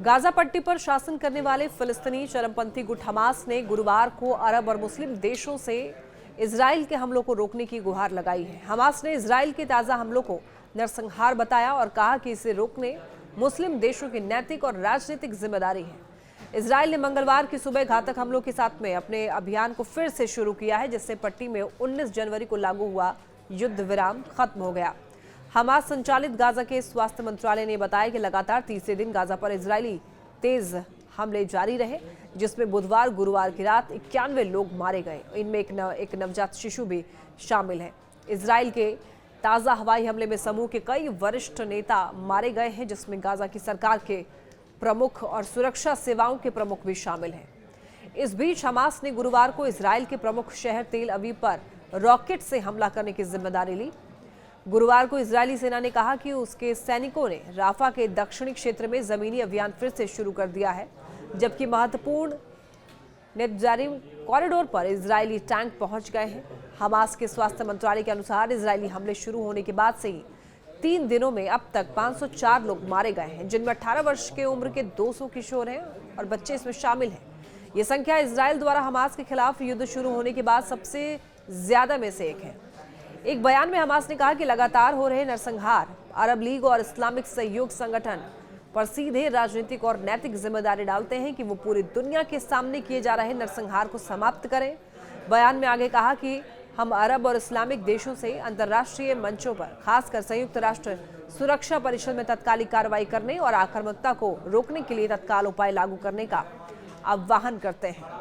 Gaza पट्टी पर शासन करने वाले फिलिस्तीनी चरमपंथी गुट हमास ने गुरुवार को अरब और मुस्लिम देशों से इजराइल के हमलों को रोकने की गुहार लगाई है। हमास ने इजराइल के ताजा हमलों को नरसंहार बताया और कहा कि इसे रोकने मुस्लिम देशों की नैतिक और राजनीतिक जिम्मेदारी है। इजराइल ने मंगलवार की सुबह घातक हमलों के साथ में अपने अभियान को फिर से शुरू किया है, जिससे पट्टी में 19 जनवरी को लागू हुआ युद्ध विराम खत्म हो गया। हमास संचालित गाजा के स्वास्थ्य मंत्रालय ने बताया कि लगातार तीसरे दिन गाजा पर इजरायली तेज हमले जारी रहे, जिसमें बुधवार गुरुवार की रात 91 लोग मारे गए। इनमें एक नवजात शिशु भी शामिल है। इजराइल के ताज़ा हवाई हमले में समूह के कई वरिष्ठ नेता मारे गए हैं, जिसमें गाजा की सरकार के प्रमुख और सुरक्षा सेवाओं के प्रमुख भी शामिल हैं। इस बीच हमास ने गुरुवार को इजराइल के प्रमुख शहर तेल अवीव पर रॉकेट से हमला करने की जिम्मेदारी ली। गुरुवार को इजरायली सेना ने कहा कि उसके सैनिकों ने राफा के दक्षिणी क्षेत्र में जमीनी अभियान फिर से शुरू कर दिया है, जबकि महत्वपूर्ण नेत्जारिम कॉरिडोर पर इजरायली टैंक पहुंच गए हैं। हमास के स्वास्थ्य मंत्रालय के अनुसार इजरायली हमले शुरू होने के बाद से ही 3 दिनों में अब तक 504 लोग मारे गए हैं, जिनमें 18 वर्ष के उम्र के 200 किशोर हैं और बच्चे इसमें शामिल हैं। ये संख्या इजराइल द्वारा हमास के खिलाफ युद्ध शुरू होने के बाद सबसे ज्यादा में से एक है। एक बयान में हमास ने कहा कि लगातार हो रहे नरसंहार अरब लीग और इस्लामिक सहयोग संगठन पर सीधे राजनीतिक और नैतिक जिम्मेदारी डालते हैं कि वो पूरी दुनिया के सामने किए जा रहे नरसंहार को समाप्त करें। बयान में आगे कहा कि हम अरब और इस्लामिक देशों से अंतर्राष्ट्रीय मंचों पर, खासकर संयुक्त राष्ट्र सुरक्षा परिषद में तत्कालिक कार्रवाई करने और आक्रामकता को रोकने के लिए तत्काल उपाय लागू करने का आह्वान करते हैं।